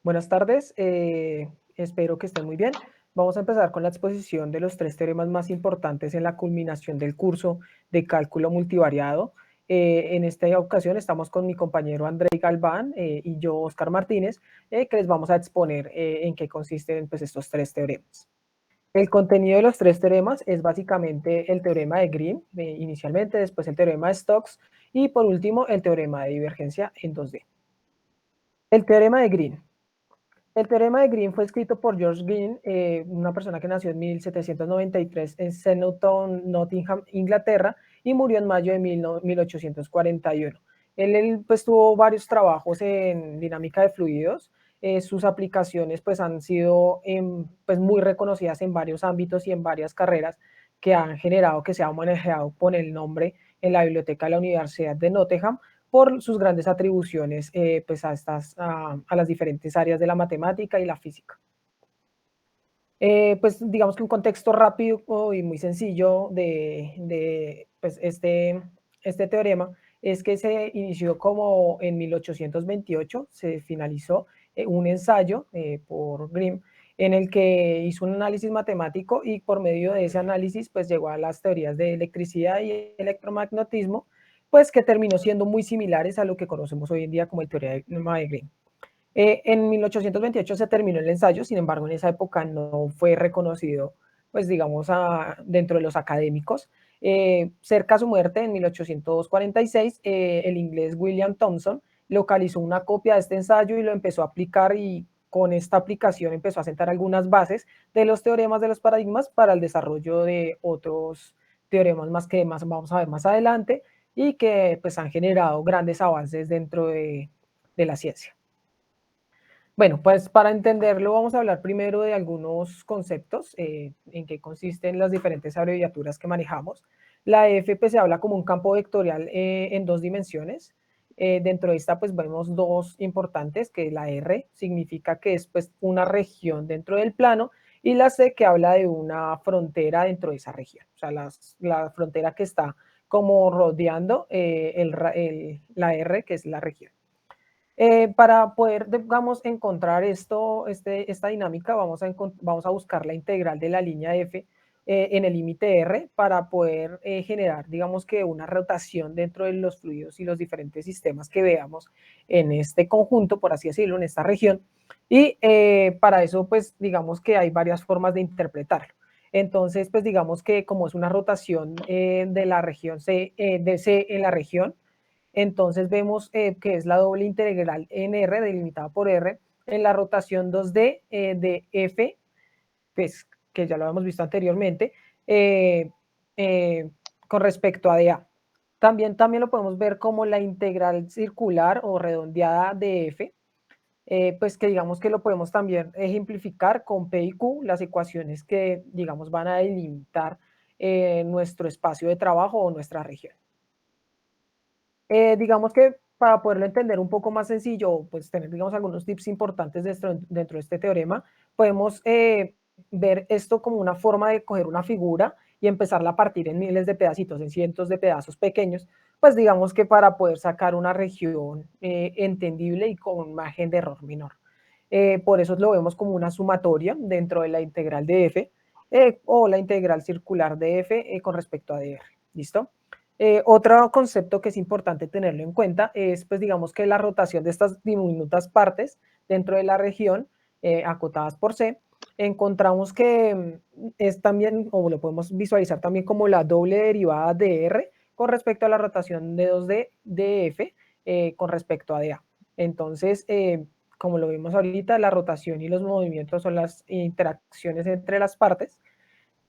Buenas tardes, espero que estén muy bien. Vamos a empezar con la exposición de los tres teoremas más importantes en la culminación del curso de cálculo multivariado. En esta ocasión estamos con mi compañero André Galván y yo, Oscar Martínez, que les vamos a exponer en qué consisten pues, estos tres teoremas. El contenido de los tres teoremas es básicamente el teorema de Green, inicialmente, después el teorema de Stokes y por último el teorema de divergencia en 2D. El teorema de Green. El teorema de Green fue escrito por George Green, una persona que nació en 1793 en Snowton, Nottingham, Inglaterra, y murió en mayo de 1841. Él pues, tuvo varios trabajos en dinámica de fluidos. Sus aplicaciones pues, han sido pues, muy reconocidas en varios ámbitos y en varias carreras que han generado que se ha manejado con el nombre en la biblioteca de la Universidad de Nottingham, por sus grandes atribuciones pues a las diferentes áreas de la matemática y la física. Pues digamos que un contexto rápido y muy sencillo de pues este teorema es que se inició como en 1828, se finalizó un ensayo por Grimm en el que hizo un análisis matemático y por medio de ese análisis pues llegó a las teorías de electricidad y electromagnetismo, pues que terminó siendo muy similares a lo que conocemos hoy en día como el teorema de Grimm. En 1828 se terminó el ensayo, sin embargo, en esa época no fue reconocido, pues digamos, dentro de los académicos. Cerca a su muerte, en 1846, el inglés William Thomson localizó una copia de este ensayo y lo empezó a aplicar y con esta aplicación empezó a sentar algunas bases de los teoremas de los paradigmas para el desarrollo de otros teoremas más que más vamos a ver más adelante y que pues han generado grandes avances dentro de la ciencia. Bueno, pues para entenderlo vamos a hablar primero de algunos conceptos, en qué consisten las diferentes abreviaturas que manejamos. La F pues, se habla como un campo vectorial en dos dimensiones. Dentro de esta pues vemos dos importantes, que la R significa que es pues una región dentro del plano y la C que habla de una frontera dentro de esa región, o sea, la frontera que está como rodeando la R que es la región. Para poder, digamos, encontrar esta dinámica, vamos a buscar la integral de la línea F en el límite R para poder generar, digamos que una rotación dentro de los fluidos y los diferentes sistemas que veamos en este conjunto, por así decirlo, en esta región. Y para eso, pues, digamos que hay varias formas de interpretarlo. Entonces, pues, digamos que como es una rotación de la región C, de C en la región, entonces vemos que es la doble integral en R, delimitada por R, en la rotación 2D de F, pues, que ya lo hemos visto anteriormente, eh, eh, con respecto a dA. También lo podemos ver como la integral circular o redondeada de F, pues que digamos que lo podemos también ejemplificar con P y Q, las ecuaciones que digamos van a delimitar nuestro espacio de trabajo o nuestra región. Digamos que para poderlo entender un poco más sencillo, pues tener, digamos, algunos tips importantes dentro de este teorema, podemos ver esto como una forma de coger una figura y empezarla a partir en miles de pedacitos, en cientos de pedazos pequeños, pues digamos que para poder sacar una región entendible y con un margen de error menor. Por eso lo vemos como una sumatoria dentro de la integral de f o la integral circular de f con respecto a dr. ¿Listo? Otro concepto que es importante tenerlo en cuenta es, pues digamos que la rotación de estas diminutas partes dentro de la región acotadas por C, encontramos que es también, o lo podemos visualizar también como la doble derivada de R con respecto a la rotación de 2D de F con respecto a dA. Entonces, como lo vimos ahorita, la rotación y los movimientos son las interacciones entre las partes.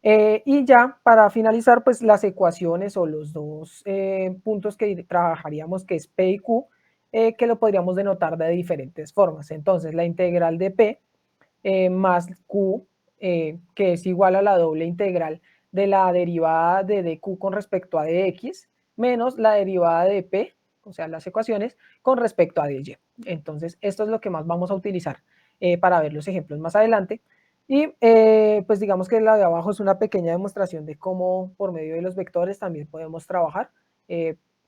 Y ya para finalizar, pues las ecuaciones o los dos puntos que trabajaríamos, que es P y Q, que lo podríamos denotar de diferentes formas. Entonces, la integral de P más Q, que es igual a la doble integral de la derivada de dq con respecto a dx, menos la derivada de P, o sea, las ecuaciones, con respecto a dy. Entonces, esto es lo que más vamos a utilizar para ver los ejemplos más adelante. Y pues digamos que la de abajo es una pequeña demostración de cómo por medio de los vectores también podemos trabajar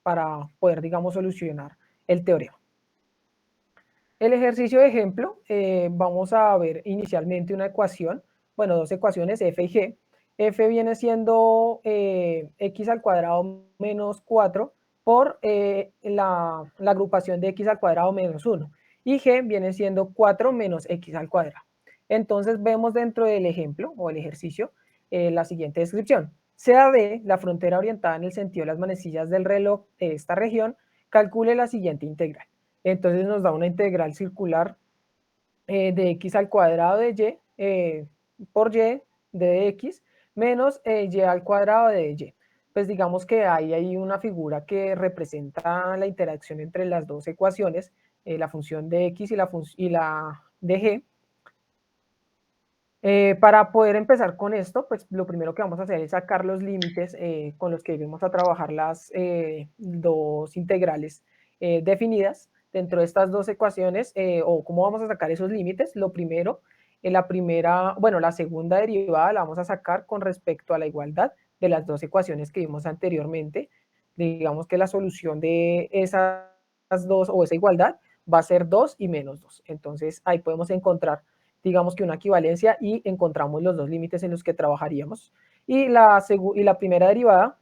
para poder, digamos, solucionar el teorema. El ejercicio de ejemplo, vamos a ver inicialmente una ecuación, bueno, dos ecuaciones, f y g. F viene siendo x al cuadrado menos 4 por la agrupación de x al cuadrado menos 1. Y g viene siendo 4 menos x al cuadrado. Entonces vemos dentro del ejemplo o el ejercicio la siguiente descripción. Sea D la frontera orientada en el sentido de las manecillas del reloj de esta región, calcule la siguiente integral. Entonces nos da una integral circular de x al cuadrado de por y de x menos y al cuadrado de y. Pues digamos que hay una figura que representa la interacción entre las dos ecuaciones, la función de x y la de g. Para poder empezar con esto, pues lo primero que vamos a hacer es sacar los límites con los que vamos a trabajar las dos integrales definidas dentro de estas dos ecuaciones, o cómo vamos a sacar esos límites. Lo primero, la segunda derivada la vamos a sacar con respecto a la igualdad de las dos ecuaciones que vimos anteriormente. Digamos que la solución de esas dos o esa igualdad va a ser 2 y menos 2. Entonces ahí podemos encontrar, digamos que una equivalencia, y encontramos los dos límites en los que trabajaríamos. Y la primera derivada,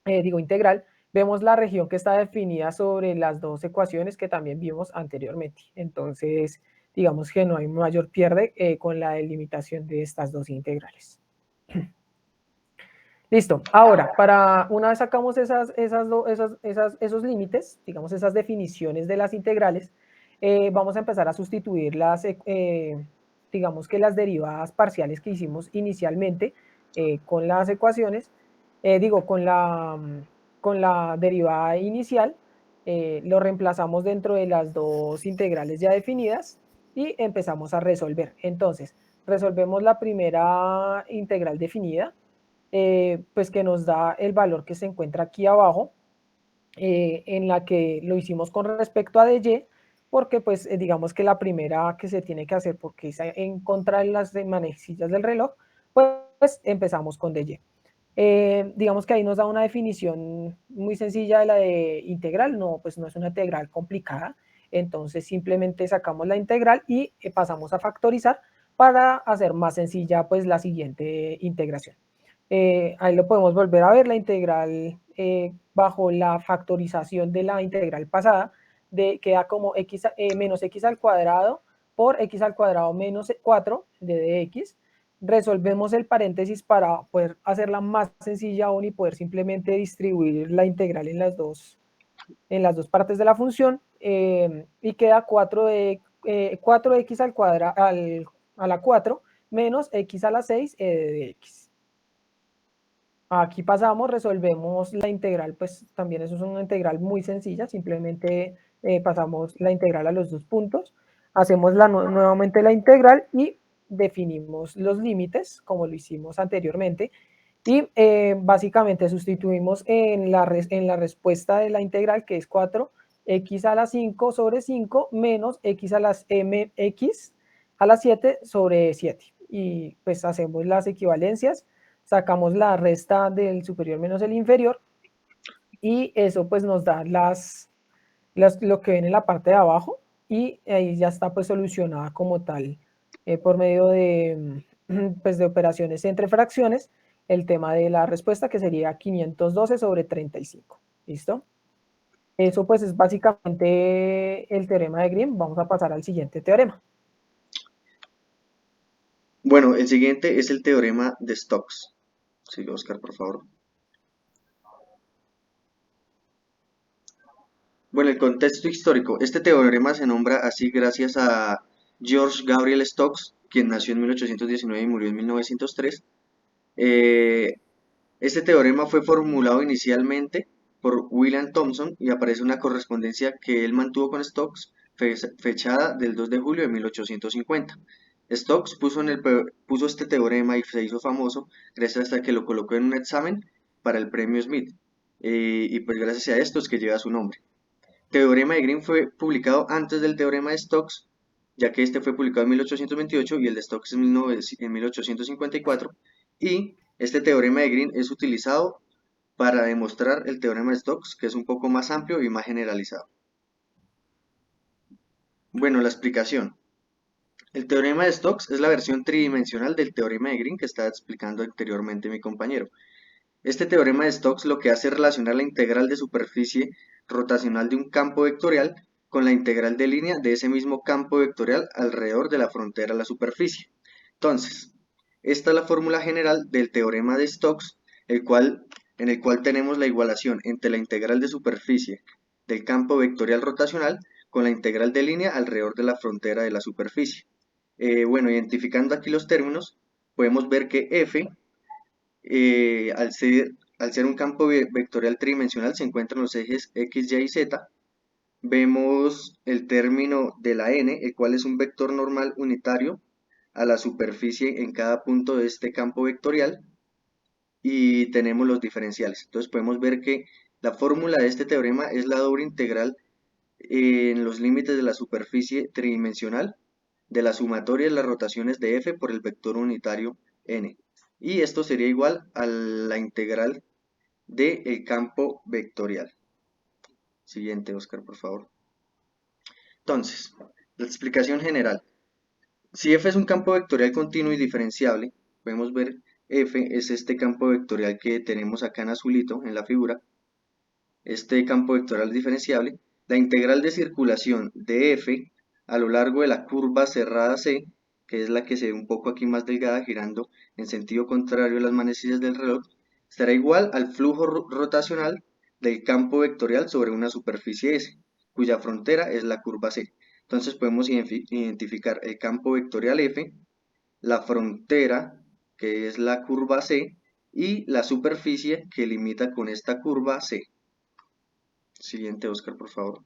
integral, vemos la región que está definida sobre las dos ecuaciones que también vimos anteriormente. Entonces, digamos que no hay mayor pierde con la delimitación de estas dos integrales. Listo. Ahora, una vez sacamos esos límites, digamos esas definiciones de las integrales, vamos a empezar a sustituir digamos que las derivadas parciales que hicimos inicialmente con las ecuaciones, con la derivada inicial, lo reemplazamos dentro de las dos integrales ya definidas y empezamos a resolver. Entonces, resolvemos la primera integral definida, pues que nos da el valor que se encuentra aquí abajo, en la que lo hicimos con respecto a dy, porque pues digamos que la primera que se tiene que hacer, porque es en contra de las manecillas del reloj, pues empezamos con dy. Digamos que ahí nos da una definición muy sencilla de la de integral, pues no es una integral complicada, entonces simplemente sacamos la integral y pasamos a factorizar para hacer más sencilla pues la siguiente integración. Ahí lo podemos volver a ver, la integral bajo la factorización de la integral pasada, queda como menos x al cuadrado por x al cuadrado menos 4 de dx. Resolvemos el paréntesis para poder hacerla más sencilla aún y poder simplemente distribuir la integral en las dos partes de la función, y queda 4x al cuadrado a la 4 menos x a la 6 de x. Aquí pasamos, resolvemos la integral, pues también eso es una integral muy sencilla, simplemente pasamos la integral a los dos puntos, hacemos nuevamente la integral y definimos los límites, como lo hicimos anteriormente, y básicamente sustituimos en la respuesta de la integral, que es 4x a la 5 sobre 5 menos x a las mx a la 7 sobre 7. Y pues hacemos las equivalencias, sacamos la resta del superior menos el inferior, y eso pues nos da lo que ven en la parte de abajo, y ahí ya está pues solucionada como tal, por medio pues, de operaciones entre fracciones, el tema de la respuesta, que sería 512 sobre 35. ¿Listo? Eso pues es básicamente el teorema de Green. Vamos a pasar al siguiente teorema. Bueno, el siguiente es el teorema de Stokes. Sigue, Oscar, por favor. Bueno, el contexto histórico. Este teorema se nombra así gracias a George Gabriel Stokes, quien nació en 1819 y murió en 1903. Eh, este teorema fue formulado inicialmente por William Thomson y aparece una correspondencia que él mantuvo con Stokes, fechada del 2 de julio de 1850. Stokes puso este teorema y se hizo famoso gracias a que lo colocó en un examen para el premio Smith. Y pues gracias a esto es que lleva su nombre. Teorema de Green fue publicado antes del teorema de Stokes, ya que este fue publicado en 1828 y el de Stokes en 1854, y este teorema de Green es utilizado para demostrar el teorema de Stokes, que es un poco más amplio y más generalizado. Bueno, la explicación. El teorema de Stokes es la versión tridimensional del teorema de Green que estaba explicando anteriormente mi compañero. Este teorema de Stokes lo que hace es relacionar la integral de superficie rotacional de un campo vectorial con la integral de línea de ese mismo campo vectorial alrededor de la frontera de la superficie. Entonces, esta es la fórmula general del teorema de Stokes, en el cual tenemos la igualación entre la integral de superficie del campo vectorial rotacional con la integral de línea alrededor de la frontera de la superficie. Bueno, identificando aquí los términos, podemos ver que f al ser un campo vectorial tridimensional, se encuentran los ejes x, y y z. Vemos el término de la n, el cual es un vector normal unitario a la superficie en cada punto de este campo vectorial. Y tenemos los diferenciales. Entonces podemos ver que la fórmula de este teorema es la doble integral en los límites de la superficie tridimensional de la sumatoria de las rotaciones de f por el vector unitario n. Y esto sería igual a la integral del campo vectorial. Siguiente, Oscar, por favor. Entonces, la explicación general. Si f es un campo vectorial continuo y diferenciable, podemos ver f es este campo vectorial que tenemos acá en azulito en la figura. Este campo vectorial diferenciable, la integral de circulación de f a lo largo de la curva cerrada C, que es la que se ve un poco aquí más delgada, girando en sentido contrario a las manecillas del reloj, será igual al flujo rotacional del campo vectorial sobre una superficie S, cuya frontera es la curva C. Entonces podemos identificar el campo vectorial F, la frontera, que es la curva C, y la superficie que limita con esta curva C. Siguiente, Oscar, por favor.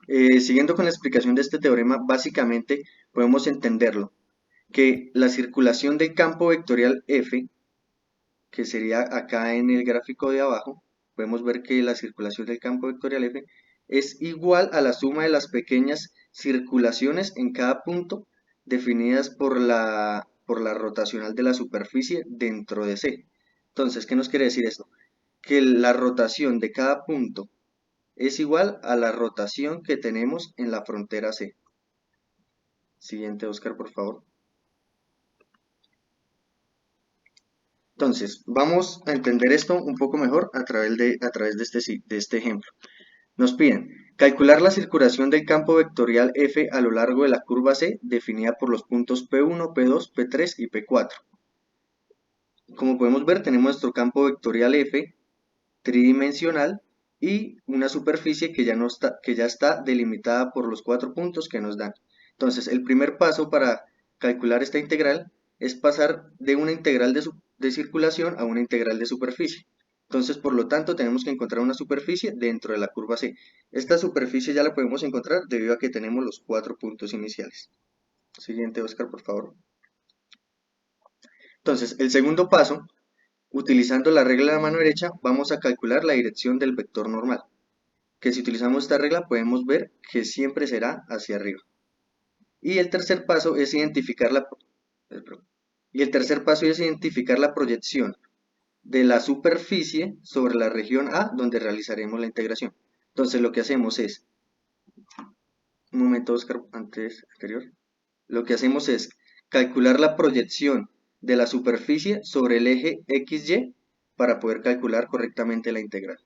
Siguiendo con la explicación de este teorema, básicamente podemos entenderlo, que la circulación del campo vectorial F, que sería acá en el gráfico de abajo, podemos ver que la circulación del campo vectorial F es igual a la suma de las pequeñas circulaciones en cada punto definidas por la rotacional de la superficie dentro de C. Entonces, ¿qué nos quiere decir esto? Que la rotación de cada punto es igual a la rotación que tenemos en la frontera C. Siguiente, Oscar, por favor. Entonces, vamos a entender esto un poco mejor a través de este ejemplo. Nos piden calcular la circulación del campo vectorial F a lo largo de la curva C definida por los puntos P1, P2, P3 y P4. Como podemos ver, tenemos nuestro campo vectorial F tridimensional y una superficie que ya está delimitada por los 4 puntos que nos dan. Entonces, el primer paso para calcular esta integral es pasar de una integral de circulación a una integral de superficie. Entonces, por lo tanto, tenemos que encontrar una superficie dentro de la curva C. Esta superficie ya la podemos encontrar debido a que tenemos los 4 puntos iniciales. Siguiente, Oscar, por favor. Entonces, el segundo paso, utilizando la regla de la mano derecha, vamos a calcular la dirección del vector normal, que si utilizamos esta regla podemos ver que siempre será hacia arriba. Y el tercer paso es identificar la proyección de la superficie sobre la región A donde realizaremos la integración. Entonces lo que hacemos es, un momento Oscar, anterior, lo que hacemos es calcular la proyección de la superficie sobre el eje XY para poder calcular correctamente la integral.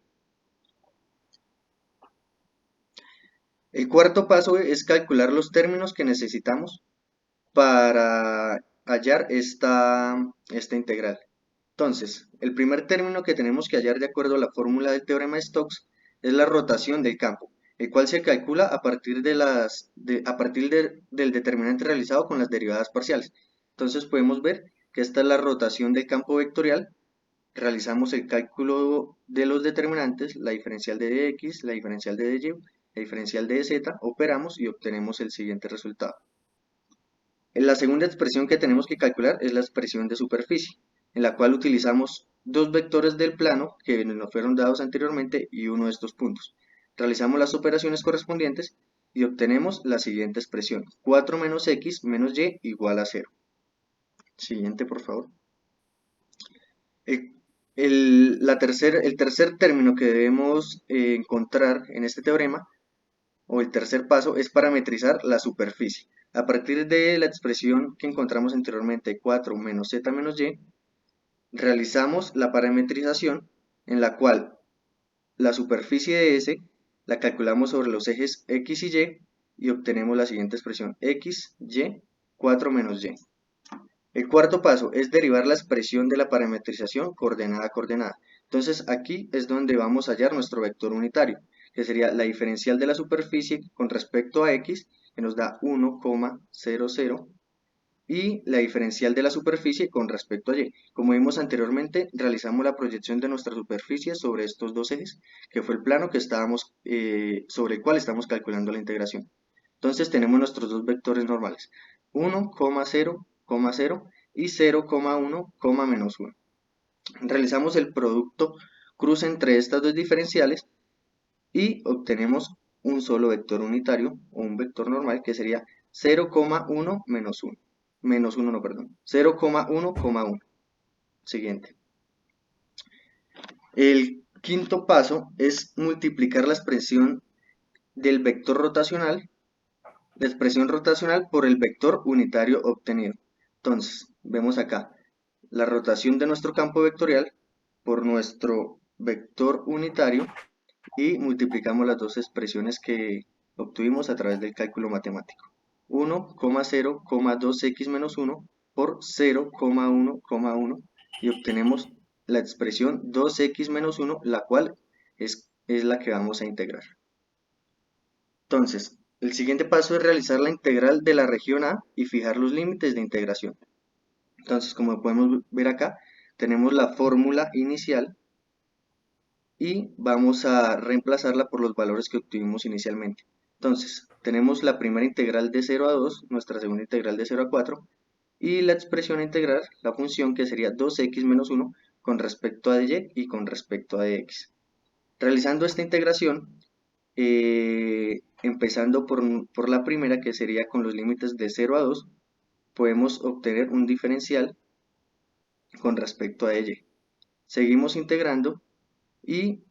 El cuarto paso es calcular los términos que necesitamos para hallar esta integral. Entonces, el primer término que tenemos que hallar de acuerdo a la fórmula del teorema de Stokes es la rotación del campo, el cual se calcula a partir del determinante realizado con las derivadas parciales. Entonces podemos ver que esta es la rotación del campo vectorial. Realizamos el cálculo de los determinantes, la diferencial de dx, la diferencial de dy, la diferencial de dz, operamos y obtenemos el siguiente resultado. La segunda expresión que tenemos que calcular es la expresión de superficie, en la cual utilizamos dos vectores del plano que nos fueron dados anteriormente y uno de estos puntos. Realizamos las operaciones correspondientes y obtenemos la siguiente expresión, 4 menos x menos y igual a 0. Siguiente, por favor. El tercer término que debemos encontrar en este teorema o el tercer paso es parametrizar la superficie. A partir de la expresión que encontramos anteriormente, 4 menos z menos y, realizamos la parametrización en la cual la superficie de S la calculamos sobre los ejes X y obtenemos la siguiente expresión, X, Y, 4 menos Y. El cuarto paso es derivar la expresión de la parametrización coordenada a coordenada. Entonces aquí es donde vamos a hallar nuestro vector unitario, que sería la diferencial de la superficie con respecto a X, que nos da 1,00, y la diferencial de la superficie con respecto a Y. Como vimos anteriormente, realizamos la proyección de nuestra superficie sobre estos dos ejes, que fue el plano que estábamos, sobre el cual estamos calculando la integración. Entonces tenemos nuestros dos vectores normales, 1,0, y 0,1, menos 1. Realizamos el producto cruce entre estas dos diferenciales y obtenemos un solo vector unitario o un vector normal que sería 0,1 menos 1. Menos 1 no, perdón. 0,1,1. Siguiente. El quinto paso es multiplicar la expresión del vector rotacional, la expresión rotacional por el vector unitario obtenido. Entonces, vemos acá la rotación de nuestro campo vectorial por nuestro vector unitario y multiplicamos las dos expresiones que obtuvimos a través del cálculo matemático. 1,0,2x menos 1 por 0,1,1 y obtenemos la expresión 2x menos 1, la cual es la que vamos a integrar. Entonces, el siguiente paso es realizar la integral de la región A y fijar los límites de integración. Entonces, como podemos ver acá, tenemos la fórmula inicial y vamos a reemplazarla por los valores que obtuvimos inicialmente. Entonces, tenemos la primera integral de 0 a 2, nuestra segunda integral de 0 a 4, y la expresión a integrar, la función que sería 2x menos 1 con respecto a dy y con respecto a dx. Realizando esta integración, empezando por la primera, que sería con los límites de 0 a 2, podemos obtener un diferencial con respecto a dy. Seguimos integrando y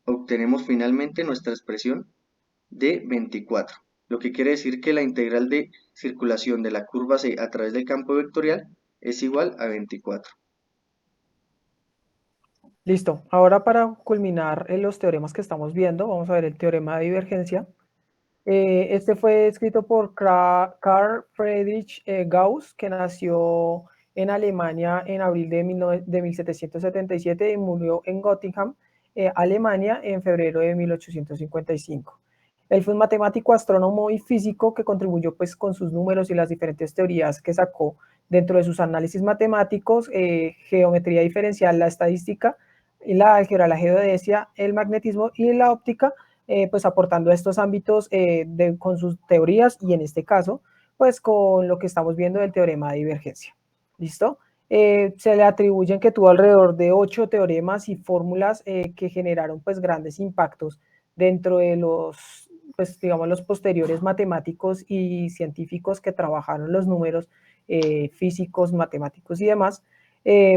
obtenemos finalmente nuestra expresión de 24, lo que quiere decir que la integral de circulación de la curva C a través del campo vectorial es igual a 24. Listo. Ahora para culminar los teoremas que estamos viendo, vamos a ver el teorema de divergencia. Este fue escrito por Carl Friedrich Gauss, que nació en Alemania en abril de 1777 y murió en Göttingen, Alemania, en febrero de 1855. Él fue un matemático, astrónomo y físico que contribuyó pues, con sus números y las diferentes teorías que sacó dentro de sus análisis matemáticos, geometría diferencial, la estadística, la álgebra, la geodesia, el magnetismo y la óptica, pues aportando estos ámbitos con sus teorías y en este caso, pues con lo que estamos viendo del teorema de divergencia. ¿Listo? Se le atribuyen que tuvo alrededor de 8 teoremas y fórmulas que generaron pues grandes impactos dentro de los, pues digamos, los posteriores matemáticos y científicos que trabajaron los números físicos, matemáticos y demás,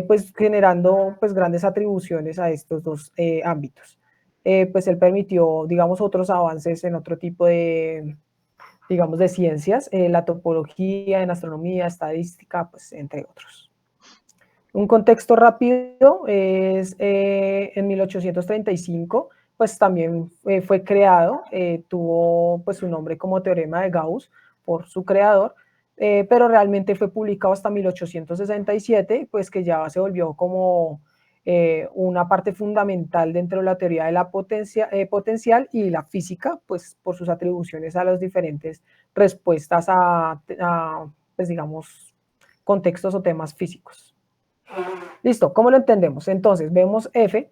pues generando pues grandes atribuciones a estos dos ámbitos. Pues él permitió, digamos, otros avances en otro tipo de, digamos, de ciencias, la topología, en astronomía, estadística, pues entre otros. Un contexto rápido es en 1835, pues también fue creado, tuvo pues su nombre como teorema de Gauss por su creador, pero realmente fue publicado hasta 1867, pues que ya se volvió como una parte fundamental dentro de la teoría de la potencial y la física, pues por sus atribuciones a las diferentes respuestas a pues digamos, contextos o temas físicos. Listo, ¿cómo lo entendemos? Entonces, vemos F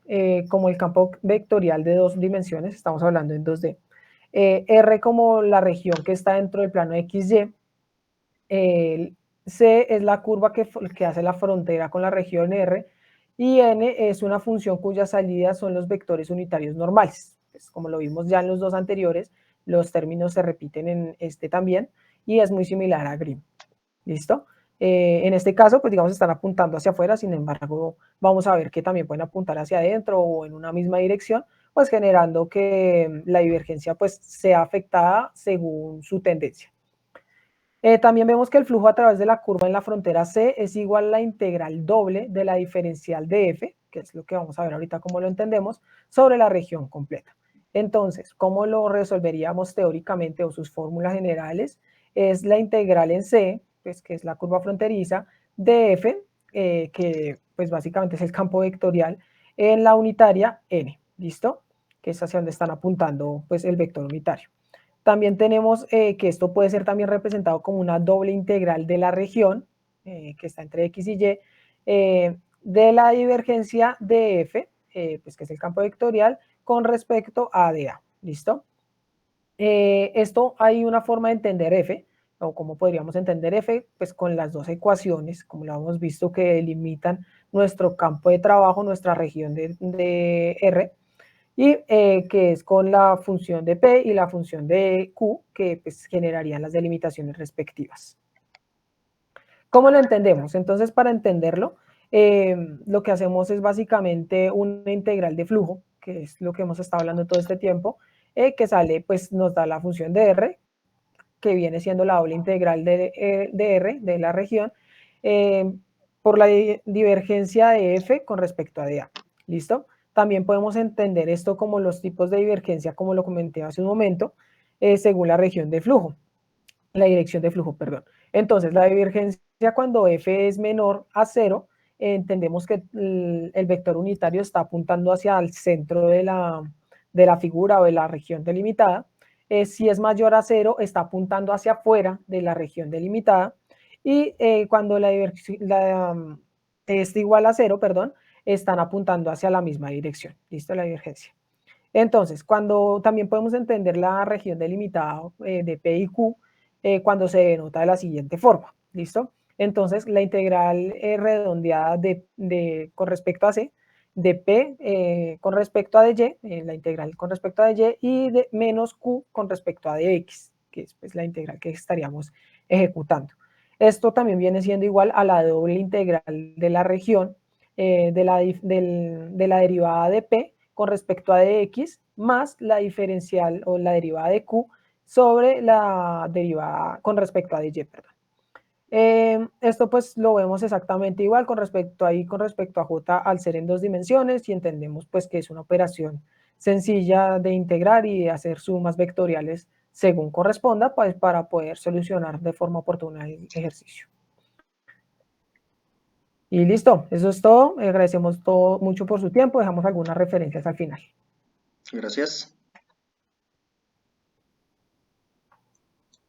como el campo vectorial de dos dimensiones, estamos hablando en 2D. R como la región que está dentro del plano XY. C es la curva que hace la frontera con la región R. Y N es una función cuyas salidas son los vectores unitarios normales. Pues, como lo vimos ya en los dos anteriores, los términos se repiten en este también y es muy similar a Grimm. ¿Listo? En este caso, pues digamos, están apuntando hacia afuera, sin embargo, vamos a ver que también pueden apuntar hacia adentro o en una misma dirección, pues generando que la divergencia pues sea afectada según su tendencia. También vemos que el flujo a través de la curva en la frontera C es igual a la integral doble de la diferencial de F, que es lo que vamos a ver ahorita cómo lo entendemos, sobre la región completa. Entonces, ¿cómo lo resolveríamos teóricamente o sus fórmulas generales? Es la integral en C, pues, que es la curva fronteriza, de F, que pues básicamente es el campo vectorial, en la unitaria N, ¿listo? Que es hacia donde están apuntando pues el vector unitario. También tenemos que esto puede ser también representado como una doble integral de la región, que está entre X y Y, de la divergencia de F, pues que es el campo vectorial, con respecto a dA. ¿Listo? Esto hay una forma de entender F, o cómo podríamos entender F, pues con las dos ecuaciones, como lo hemos visto, que delimitan nuestro campo de trabajo, nuestra región de R, y que es con la función de P y la función de Q, que pues, generarían las delimitaciones respectivas. ¿Cómo lo entendemos? Entonces, para entenderlo, lo que hacemos es básicamente una integral de flujo, que es lo que hemos estado hablando todo este tiempo, que sale, pues nos da la función de R, que viene siendo la doble integral de R, de la región, eh, por la divergencia de F con respecto a dA. ¿Listo? También podemos entender esto como los tipos de divergencia, como lo comenté hace un momento, según la región de flujo, la dirección de flujo, perdón. Entonces, la divergencia cuando F es menor a 0, entendemos que el vector unitario está apuntando hacia el centro de la figura o de la región delimitada. Si es mayor a 0, está apuntando hacia afuera de la región delimitada. Y cuando es igual a 0, perdón, están apuntando hacia la misma dirección. ¿Listo? La divergencia. Entonces, cuando también podemos entender la región delimitada de P y Q, cuando se denota de la siguiente forma. ¿Listo? Entonces, la integral redondeada con respecto a C, de P con respecto a de Y, la integral con respecto a de Y, y de menos Q con respecto a de X, que es pues, la integral que estaríamos ejecutando. Esto también viene siendo igual a la doble integral de la región de la derivada de P con respecto a de X más la diferencial o la derivada de Q sobre la derivada con respecto a de Y, perdón. Esto pues lo vemos exactamente igual con respecto a J al ser en dos dimensiones y entendemos pues que es una operación sencilla de integrar y de hacer sumas vectoriales según corresponda pues para poder solucionar de forma oportuna el ejercicio. Y listo, eso es todo. Agradecemos todo mucho por su tiempo. Dejamos algunas referencias al final. Gracias.